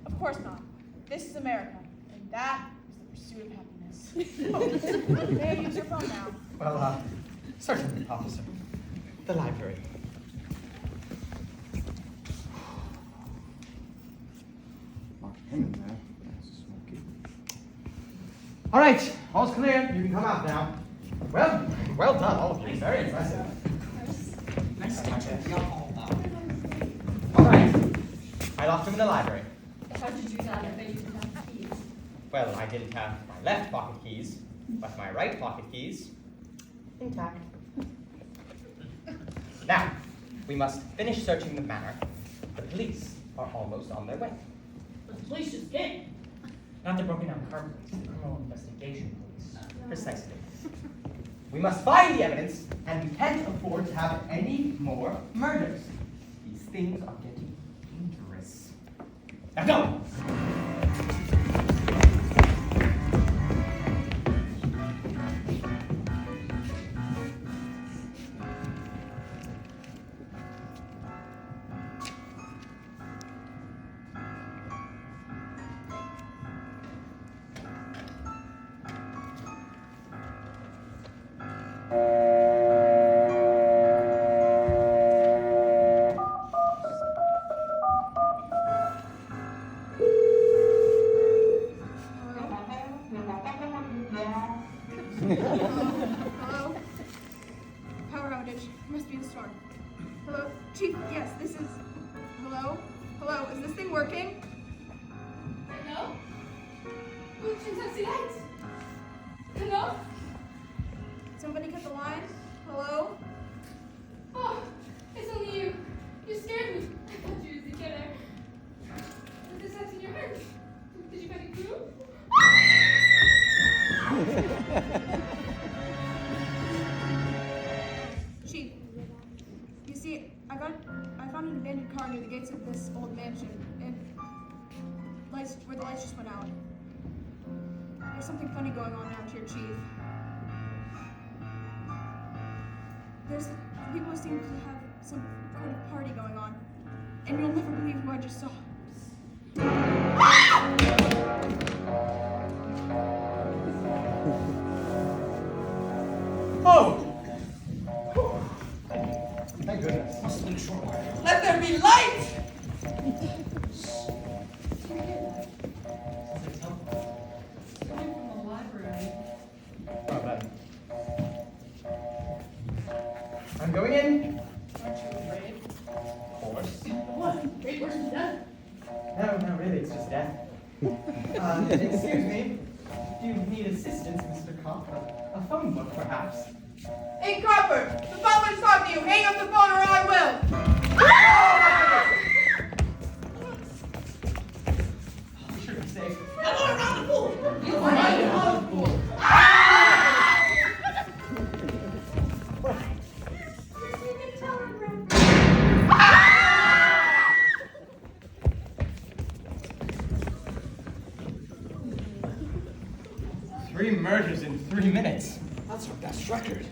Of course not. This is America, and that is the pursuit of happiness. May I use your phone now? Well, certainly, officer. The library. All right, all's clear. You can come out now. Well done, all of you. Very impressive. Nice to all right. I locked him in the library. How did you not if they didn't have keys? Well, I didn't have my left pocket keys, but my right pocket keys intact. Now, we must finish searching the manor. The police are almost on their way. But the police just came. Not the broken down car police, the criminal investigation police. Precisely. We must find the evidence, and we can't afford to have any more murders. These things are getting dangerous. Now go! Hello? Power outage. Must be a storm. Hello? Chief, yes, this is... Hello? Hello, is this thing working? Hello? Who's taxi lights? Hello? Somebody cut the line? Hello? Oh, it's only you. You scared me. I thought you was the killer. With this axe in your hand. Did you find a clue? Chief, you see, I found an abandoned car near the gates of this old mansion, and where the lights just went out. There's something funny going on around here, Chief. There's people who seem to have some kind of party going on, and you'll never believe who I just saw. Oh! Thank goodness. Must have been a short one. Let there be light! Coming from the library. Oh, then. I'm going in. Aren't you afraid? Of course. What? Great person death? No, really, it's just death. Excuse me. Do you need assistance, Mr. Cop? A phone book, perhaps? Hey, Copper! The butler's talking to you! Hang up the phone or I will! We should be safe. I want around the pool. You find the house pool! Three murders in 3 minutes. That's our best record.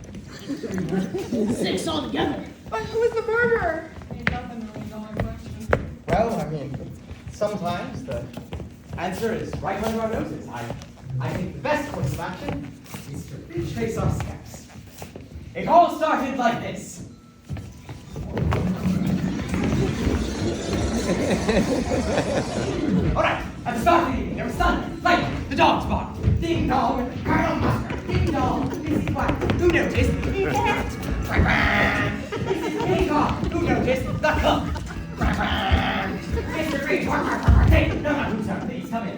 6 altogether. But who is the murderer? Ain't that the $1 million question? Well, I mean, sometimes the answer is right under our noses. I think the best course of action is to retrace our steps. It all started like this. All right, at the start of the evening, there was thunder, lightning, the dogs barked. Ding dong, Colonel Mustard. Ding dong, this is what? Who noticed? The cat. Mrs. Peacock. Who noticed? The cook. Mr. Green. Hey, no, who's up? Please come in.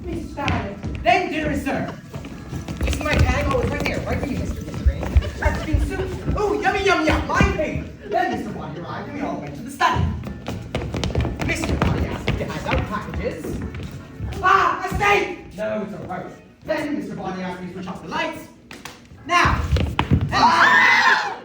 Miss Scarlet. Then dinner is served. You see my tag? Oh, it's right here. Right for you, Mr. Green. Mexican soup. Oh, yummy, yum, yum. My favorite. Then, Mr. Water, beverages. Ah, a snake! No, it's a rope. Then Mr. Body asked me to switch off the lights. Now! Ah!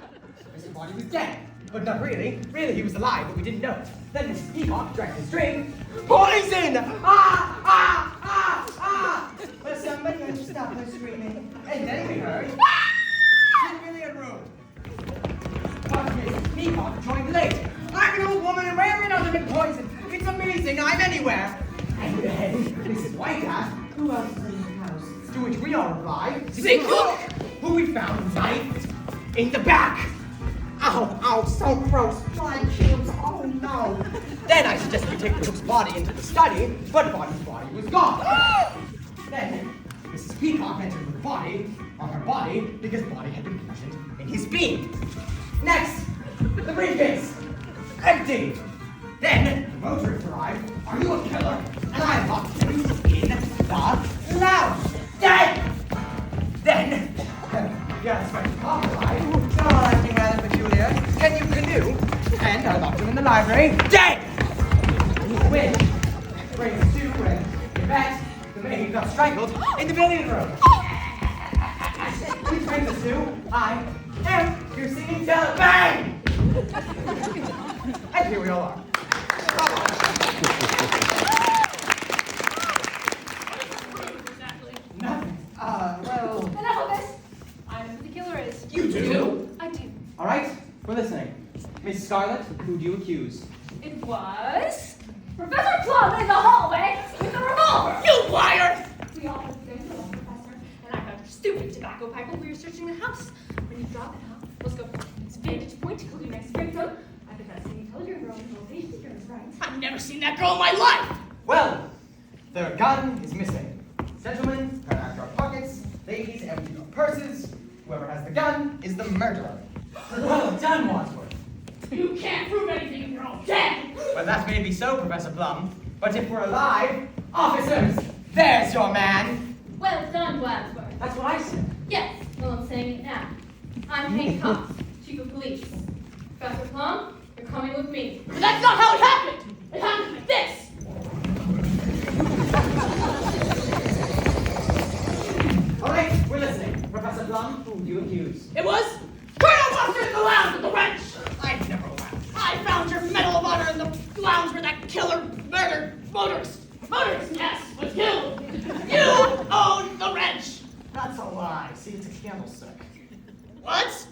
Mr. Body was dead. But not really. Really, he was alive, but we didn't know it. Then Mrs. Peacock drank his drink. Poison! Ah! Ah! Ah! Ah! But somebody had to stop her screaming. And then we heard... Ah! In the billiard room. But Mrs. Peacock joined late. I'm an old woman and rarely knows I've been poisoned. It's amazing, I'm anywhere. And then Mrs. White asked, who else is in the house? To which we all replied, the cook, who we found knifed in the back. Ow, ow, so gross. My cubes, oh no. Then I suggested we take the cook's body into the study, but Body's body was gone. Then Mrs. Peacock entered with the body on her body because Body had been poisoned in his bean. Next, the briefcase. Empty. Then the motorist arrived. Are you a killer? And I locked him in the lounge. Dead! Then, yes, my papa arrived. You're all acting rather peculiar. Can you canoe? And I locked him in the library. Dead! When brings Sue and Yvette, the maid got strangled in the billiard room. Which brings us to, I am your singing jelly. Bang! And here we all are. Nothing. Well... Enough of this. I know who the killer is. You do? I do. All right, we're listening. Miss Scarlet, who do you accuse? It was Professor Plum in the hallway with a revolver. You liar! We all went to the professor, and I found your stupid tobacco pipe when we were searching the house. When you drop it out, let's go from its vantage point to your next victim. I bet that's when you tell your girl the location is right. I've never seen that girl in my life! Well, the gun is missing. Gentlemen, turn out your pockets. Ladies, empty your purses. Whoever has the gun is the murderer. Well done, Wadsworth. You can't prove anything, you're all dead! Well, that may be so, Professor Plum. But if we're alive, officers, there's your man. Well done, Wadsworth. That's what I said. Yes, well, I'm saying it now. I'm Hank Cox, Chief of Police. Professor Plum, you're coming with me. But that's not how it happened! It happened like this! All right, we're listening. Professor Plum, who do you accuse? It was Colonel Mustard in the lounge with the wrench! I've never laughed. I found your Medal of Honor in the lounge where that killer murdered motorist. Motorist, yes, was killed. You own the wrench. That's a lie. See, it's a candlestick. What?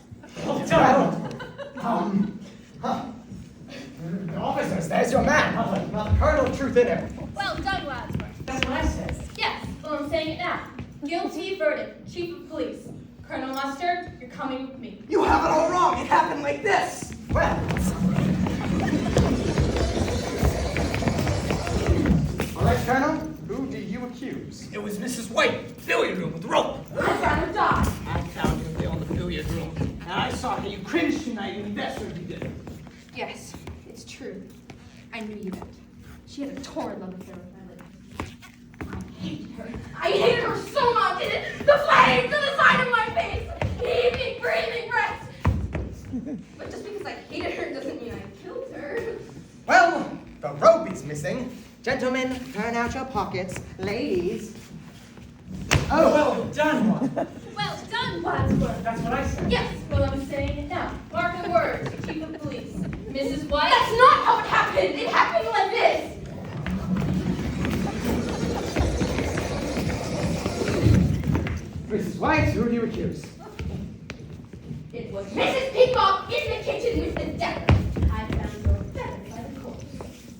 Officers, there's your man. Not a kernel of truth in him. Well done, Wadsworth. That's what I said. Yes, well, I'm saying it now. Guilty verdict, Chief of Police. Colonel Mustard, you're coming with me. You have it all wrong. It happened like this. Well. All right, Colonel. Who do you accuse? It was Mrs. White, billiard room with rope. I'd rather die. I found her there on the billiard room, and I saw how you cringed tonight when the best you did. Yes, it's true. I knew you meant. She had a torrid love affair with my lady. I hated her. I hated her so much. The flames on the side of my face. Heaving, breathing breaths. But just because I hated her doesn't mean I killed her. Well, the rope is missing. Gentlemen, turn out your pockets. Ladies. Oh, well done, one. Well done, Wadsworth. That's what I said. Yes, well, I'm saying it now. Mark the words, Chief of Police. Mrs. White. That's not how it happened. It happened like this. Mrs. White, who do you accuse? It was Mrs. Peacock in the kitchen with the dagger. I found your feather by the corpse.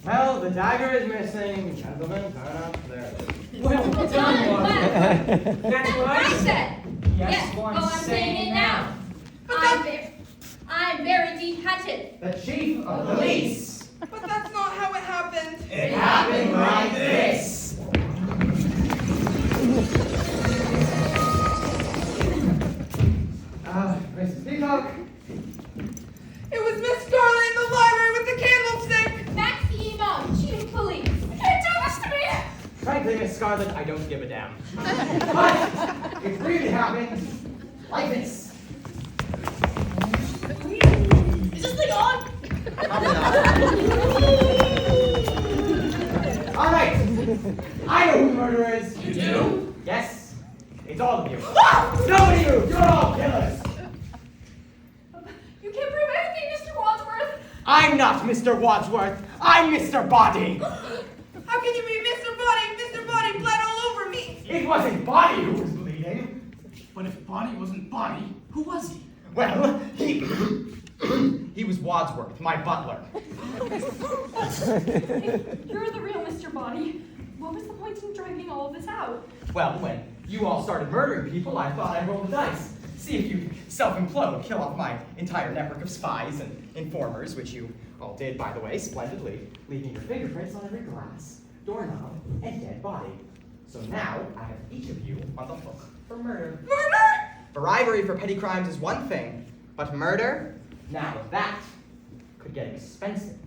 Well, the dagger is missing. Gentlemen, turn out there. Well done, Wadsworth. That's what I said. Yes, well, I'm saying it now. I'm very deep-hatted. The chief of police. But that's not how it happened. It happened like this. Mrs. Peacock. It was Miss Scarlet in the library with the candlestick. Maximo, Chief of Police. You can't do this to me. Frankly, Miss Scarlet, I don't give a damn. But it really happened like this. Is this thing on? All right, who the murderer is? You do? Yes, it's all of you. Nobody move! You're all killers! You can't prove anything, Mr. Wadsworth! I'm not Mr. Wadsworth. I'm Mr. Body. How can you be Mr. Body? Mr. Body bled all over me. It wasn't Body who was bleeding. But if Body wasn't Body, who was he? Well, he was Wadsworth, my butler. You're the real Mr. Body. What was the point in dragging all of this out? Well, when you all started murdering people, I thought I'd roll the dice. See if you self-implode, kill off my entire network of spies and informers, which you all did, by the way, splendidly, leaving your fingerprints on every glass, doorknob, and dead body. So now, I have each of you on the hook for murder. Murder? Bribery for petty crimes is one thing, but murder? Now that could get expensive.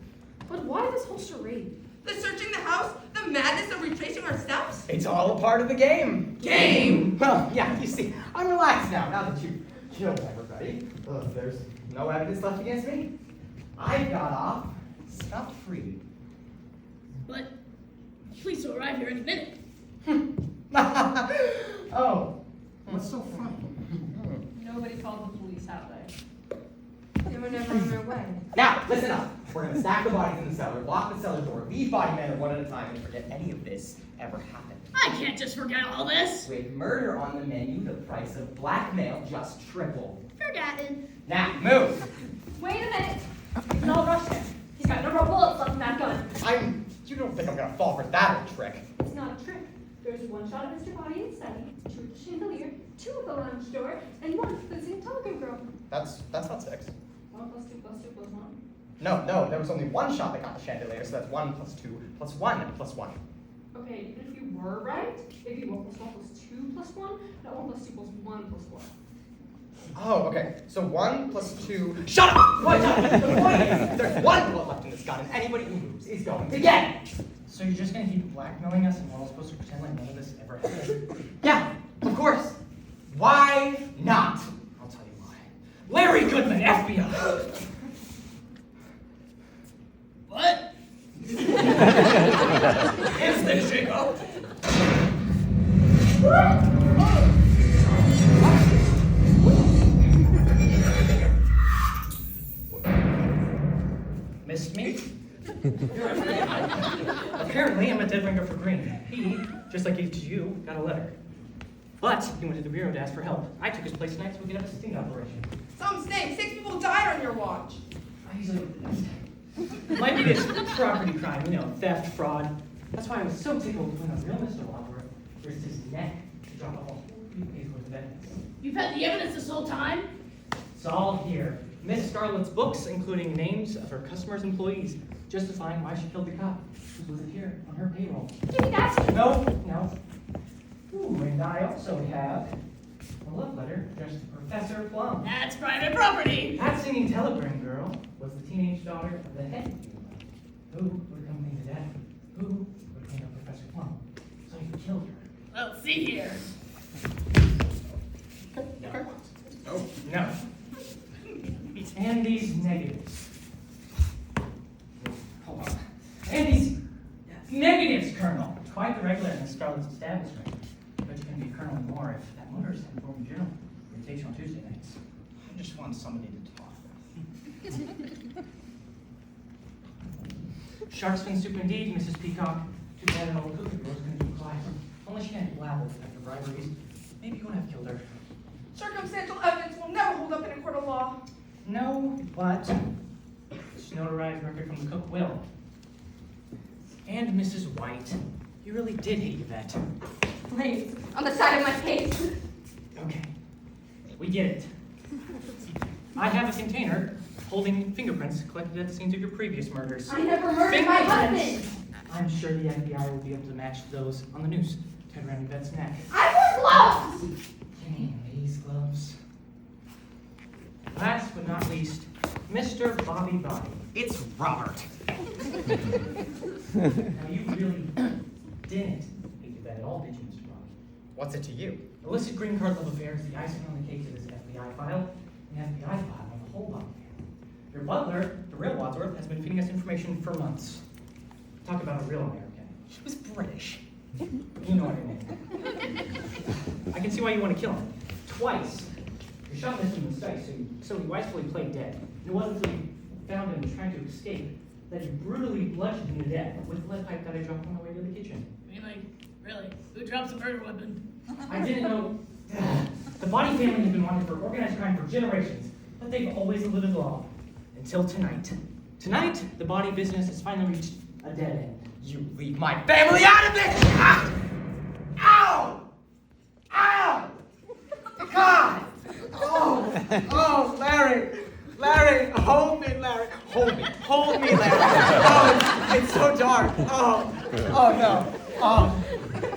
But why this whole charade? The searching the house? The madness of retracing our steps? It's all a part of the game. Game? Well, yeah, you see, I'm relaxed now that you've killed everybody. There's no evidence left against me. I got off scot-free. But police will arrive here any minute. Oh. What's so funny? Nobody called the police, have they? They were never on their way. Now, listen up. We're gonna stack the bodies in the cellar, lock the cellar door, leave body men one at a time, and forget any of this ever happened. I can't just forget all this. With murder on the menu, the price of blackmail just tripled. Forgotten. Now, move! Wait a minute. You can all rush him. He's got no more bullets left in that gun. You don't think I'm gonna fall for that old trick? It's not a trick. There's one shot of Mr. Body in the study, 2 at the chandelier, 2 at the lounge door, and 1 at the Zinc Telegram Girl. That's not 6. 1 plus 2 plus 2 plus 1. No, there was only one shot that got the chandelier, so that's 1 plus 2 plus 1 plus 1. Okay, even if you were right, it'd be 1 plus 1 plus 2 plus 1, not 1 plus 2 plus 1 plus 1. Oh, okay. So 1 plus 2. Shut up! What? The point is, there's 1 bullet left in this gun, and anybody who moves is going to get it. So you're just gonna keep blackmailing us and we're all supposed to pretend like none of this ever happened? Yeah, of course. Why not? I'll tell you why. Larry Goodman, FBI! What? Is this Jacob? Missed me? Apparently, I'm a dead ringer for Green. He, just like he did you, got a letter. But he went to the bureau to ask for help. I took his place tonight so we could have a sting operation. Some snake. 6 people died on your watch. I usually do this. Might be this property crime, theft, fraud. That's why I was so tickled when the real Mr. Wadsworth risked his neck to drop a whole few pages worth of evidence. You've had the evidence this whole time? It's all here. Miss Scarlett's books, including names of her customers' employees, justifying why she killed the cop who was here on her payroll. Give me that! No. Ooh, and I also have a love letter addressed to Professor Plum. That's private property. That singing telegram girl was the teenage daughter of the head who would accompany the dad, who would clean up Professor Plum. So he killed her. Well, see here. No. And these negatives. Hold on. And these negatives, Colonel. Quite the regular in the Scarlet's establishment. But you can be Colonel more if that motorist informed journal rotation on Tuesday nights. I just want somebody to talk. Shark's fin soup indeed, Mrs. Peacock. Too bad an old cookie girl's couldn't do quiet. Only she hadn't blabbled after briberies. Maybe you wouldn't have killed her. Circumstantial evidence will never hold up in a court of law. No, but this notarized record from the cook will. And Mrs. White, you really did hate Yvette. Please, on the side of my face. Okay, we get it. I have a container holding fingerprints collected at the scenes of your previous murders. I never murdered my husband. I'm sure the FBI will be able to match those on the noose tied around Yvette's neck. I wore gloves! Give me these gloves. Last but not least, Mr. Bobby Body. It's Robert. Now, you really didn't hate Yvette at all, did you, Mr. Bobby? What's it to you? Illicit green card love affair is the icing on the cake to this FBI file, and the FBI file on the whole Bobby family. Your butler, the real Wadsworth, has been feeding us information for months. Talk about a real American. She was British. You know what I mean. I can see why you want to kill him. Twice. You shot Mr. Mistake, so he rightfully played dead. And it wasn't until you found him trying to escape that you brutally bludgeoned him to death with the lead pipe that I dropped on the way to the kitchen. I mean, like, really? Who drops a murder weapon? I didn't know. The Body family has been wanted for organized crime for generations, but they've always eluded law. Until tonight. Tonight, the Body business has finally reached a dead end. You leave my family out of this! Ah! Ow! Ow! God! Oh, Larry! Larry, hold me, Larry. Hold me, Larry. Oh, it's so dark. Oh no. Oh,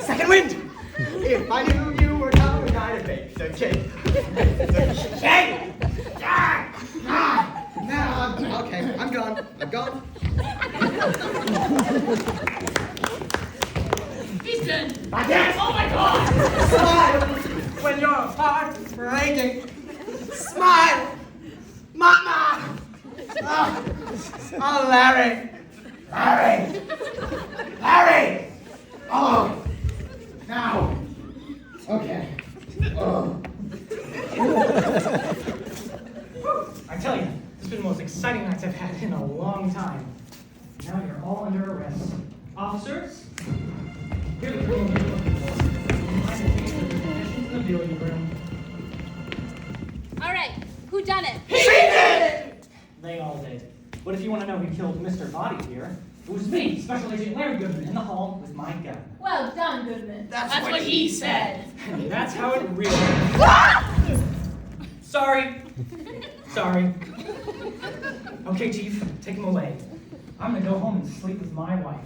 second wind! If I knew you were coming, I'd have baked the cake. The cake! No, okay, I'm gone. He's dead. My dad! Oh my God! Smile when your heart is breaking. Smile! Mama! Oh, Larry! Oh! Now! Okay. Oh. I tell you, this has been the most exciting nights I've had in a long time. Now you're all under arrest. Officers, here's the room you're looking for. Find the case of the conditions in the billiard room. All right, who done it? He did! They all did. But if you want to know who killed Mr. Body here, it was me, Special Agent Larry Goodman, in the hall with my gun. Well done, Goodman. That's what he said. And that's how it really Sorry. Okay, Chief, take him away. I'm gonna go home and sleep with my wife.